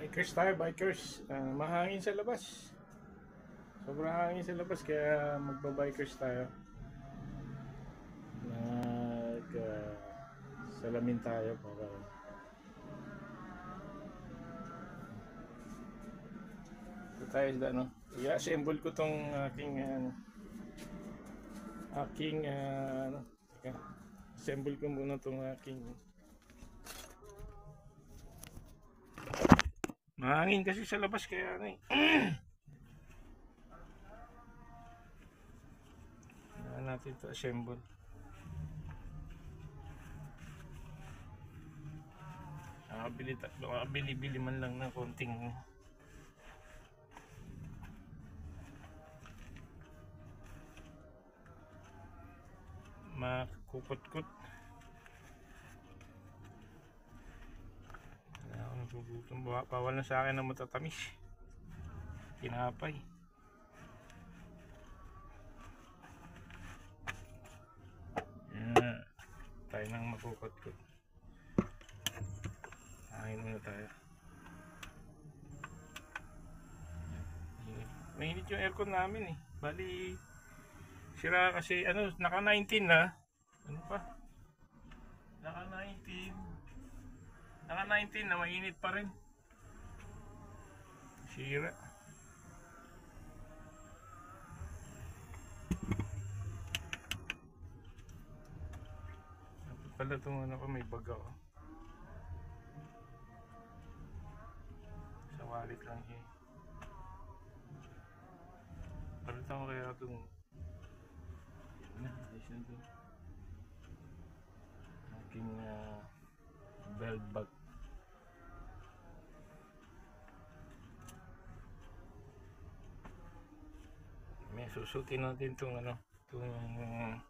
Bikers tayo, bikers. Mahangin sa labas. Sobrang hangin sa labas kaya magba-bikers tayo. Salamin tayo para ito tayo no. I-assemble ko tong teka. Assemble ko muna tong aking mahangin kasi sa labas kaya ano eh. Natin to assemble. Bili man lang ng konting makukot-kot. Bawal na sa akin ng matatamis. Tinapay. Tayo nang makukot-kot. Hangin muna tayo. Mainit yung aircon namin eh. Bali sira kasi naka 19 na. Ano pa? Naka 19 na mainit pa rin. Sira. Pala itong ko may baga oh. Sa wallet lang siya. Palitan ko kaya itong ayos na ito. Aking belt bag. May susutin natin itong itong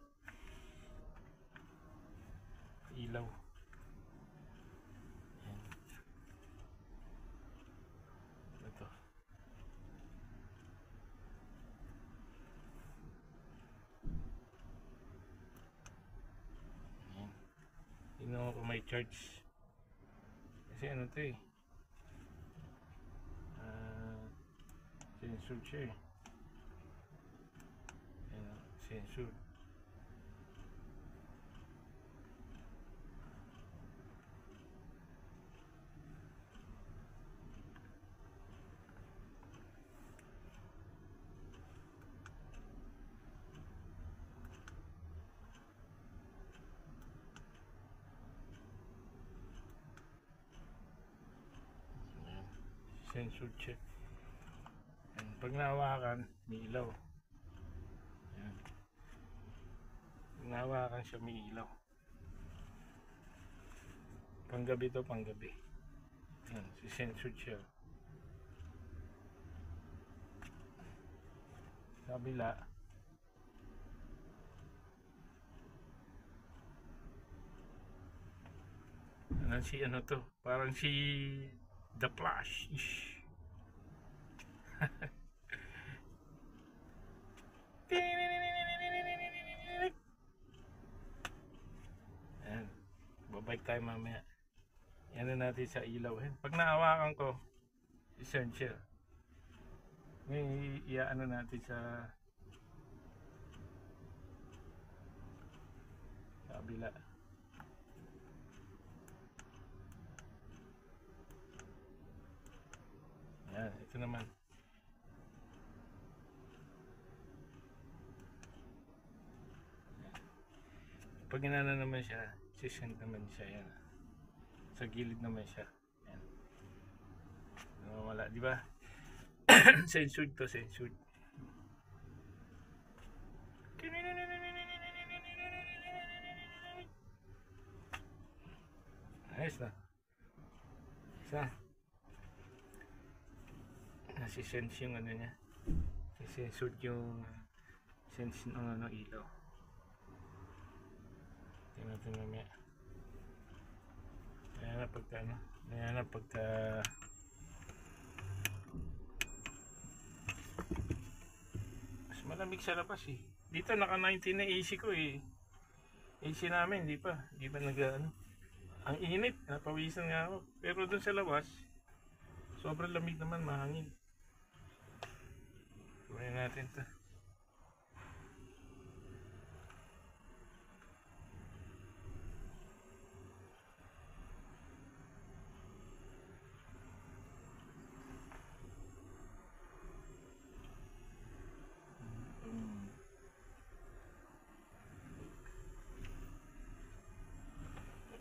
ilaw. Ito. Tingnan ko may charge. Kasi ano ito eh. Sensor siya eh. Sensor. Sensor check. Yan. Pag nahawakan, may ilaw. Yan. Pag nahawakan siya, may ilaw. Panggabi to, panggabi. Yan, si sensor siya. Sa kabila, ano to? Parang si The Flash. Ayan. Babike tayo mamaya. Yan na natin sa ilaw. Pag naawakan ko, essential. May iaano natin sa kabila. Yan, ito naman. Pag inana naman siya, sisend naman siya yan. Sa gilid naman siya. Yan. Wala, di ba? Censored to, censored. Ayos na. Isa. Nasi-sense yung niya. Censored yung sense ng ilaw. Tingnan natin mamaya. Ayan na pagka mas malamig sa labas eh. Dito naka 19 na AC ko eh. AC namin, di pa nag ang init, napawisan nga ako. Pero dun sa labas Sobrang lamig naman, mahangin. Kunin natin ito.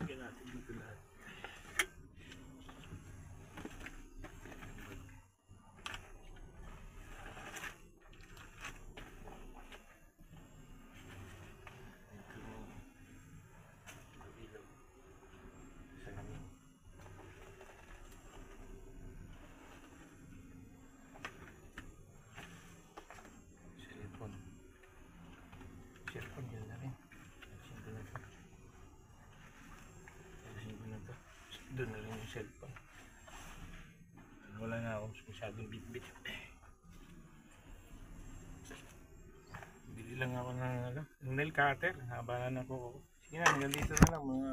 Lagyan natin dito lahat. Cellphone yun na rin. Alisin ko na to. Doon na rin yung cellphone. Wala na akong masyadong bit-bit. Bili lang ako ng nail cutter. Haba na ako. Sige na, hanggang dito na lang mga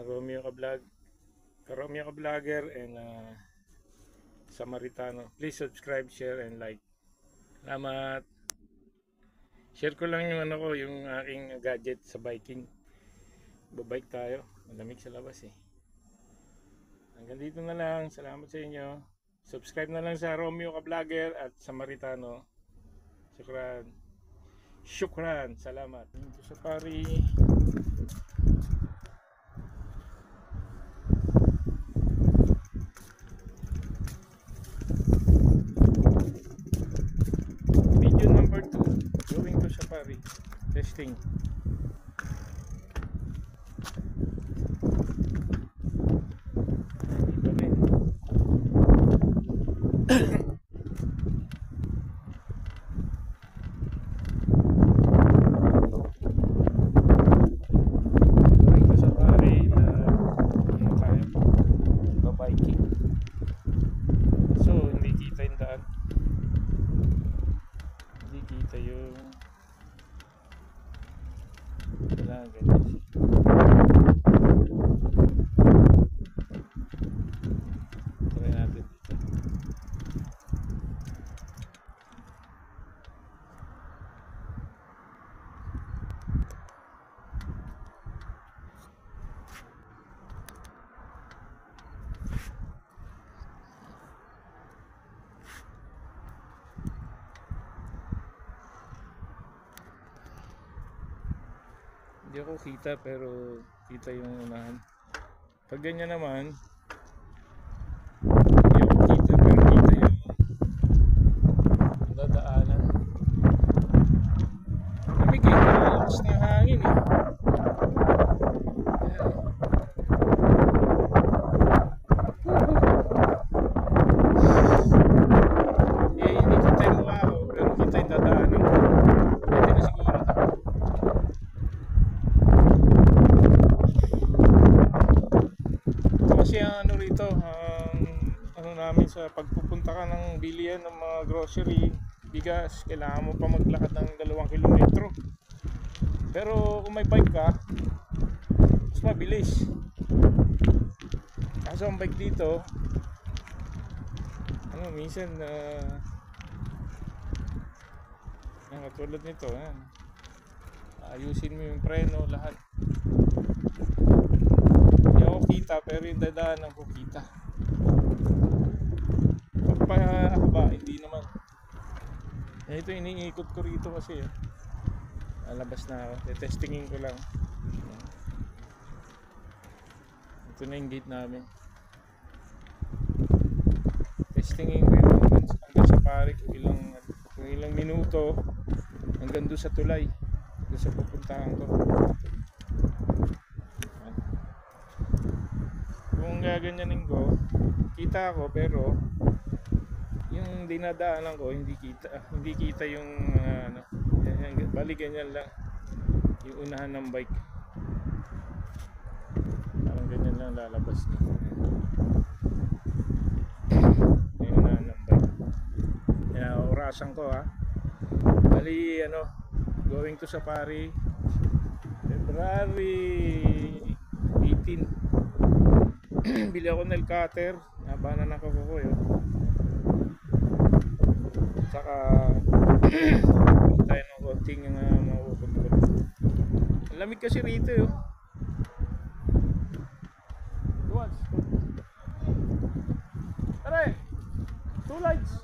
Romeo Ka Vlogger and Samaritano. Please subscribe, share, and like. Salamat. Share ko lang yung yung aking gadget sa biking. Babike tayo. Malamig sa labas eh. Hanggang dito na lang. Salamat sa inyo. Subscribe na lang sa Romeo Ka Vlogger at Samaritano. Shukran. Shukran. Salamat. Ito sa pari. Video number 2. Going to Safari. Testing. Dito rin. Going to Safari. Ano tayo? Babiking. So, hindi kita yung daan. Hindi kita yung wala ganyan siya. Try natin dito. Hindi ako kita pero kita yung unahan. Pag ganyan naman, hindi ako kita pero kita yung dadaanan. Lamig eh, malakas na hangin eh. Hindi kita yung mukha ko pero kita yung dadaanan. Pwede na siguro ito. Kasi ang ano rito, ano namin sa pagpupunta ka ng bilihan ng mga grocery, bigas, kailangan mo pa maglakad ng 2 kilometro. Pero kung may bike ka, mas mabilis. Kaso ang bike dito, minsan katulad nito, ayusin mo yung preno, lahat. Hindi ako kita pero yung dadaanan ko kita. Pagpahaba, hindi naman. Ito iniikot ko rito kasi lalabas na ako. Testingin ko lang. Ito na yung gate namin. Testingin ko yung hanggang sa pare kung ilang minuto hanggang doon sa tulay. Doon sa pupuntahan ko. Kung gaganyanin ko, kita ako pero yung dinadaanan ko hindi kita yung bali ganyan lang yung unahan ng bike, parang ganyan lang lalabas na yung unahan ng bike. Orasan ko bali going to Safari February 18. Bili ako nail cutter, haba na nakukukoy oh. Saka tayo ng konting mauukot-ukot. Ang lamig kasi rito oh. Duwans. Tara! 2 lights.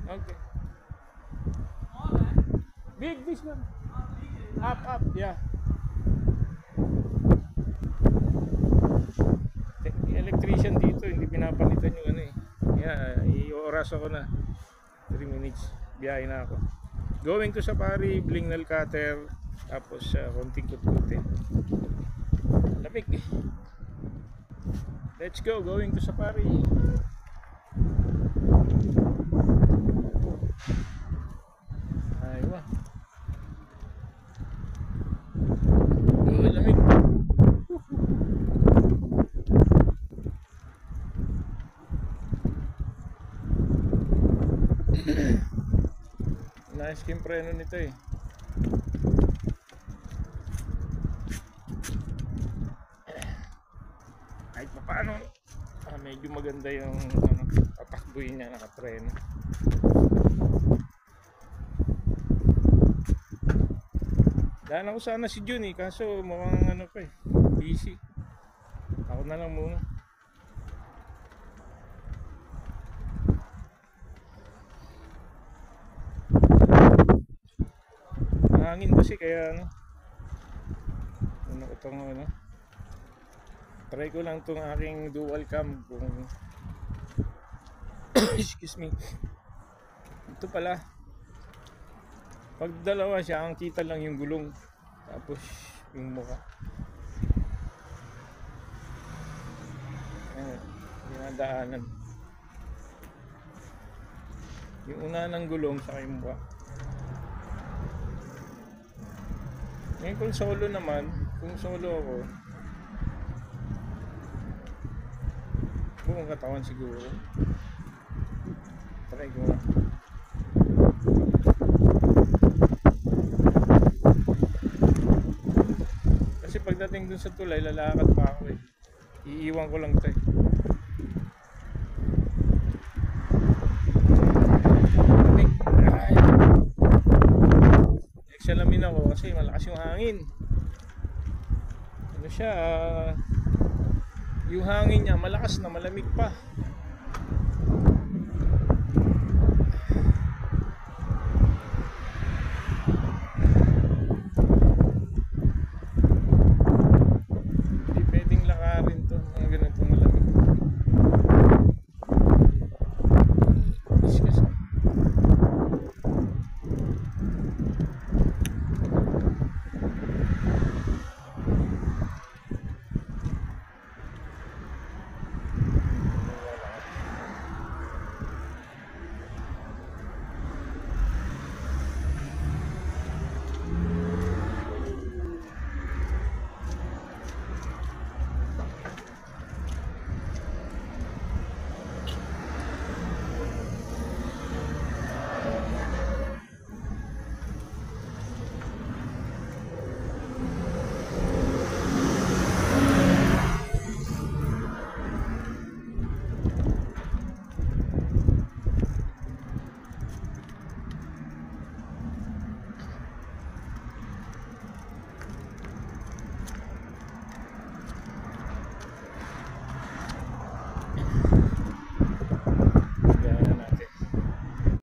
Okay. Big this one. Up, yeah. Electrician dito, hindi pinapalitan yung ano eh. Yeah, i-oras ako na. 3 minutes, biyahe na ako. Going to Safari, Blingnal Cutter, tapos konting kutkutin. Lamig eh. Let's go, going to Safari. Aywa. Oh, lamig. Nice yung preno nito eh. Kahit pa paano medyo maganda yung tatakboy niya, nakapreno. Daan ako sana si Jun eh, kaso mukhang ano pa eh, busy. Ako na lang muna. Hangin kasi kaya ano ko itong try ko lang itong aking dual cam kung excuse me. Ito pala pag dalawa siya ang kita lang yung gulong tapos yung mukha. Dinadaanan yung una ng gulong sa yung mukha. Ngayon kung solo naman, kung solo ako, buong katawan siguro. Try ko na. Kasi pagdating dun sa tulay, lalakad pa ako eh. Iiwan ko lang ito eh. Salamin ako kasi malakas yung hangin. Ano siya, yung hangin niya malakas na, malamig pa.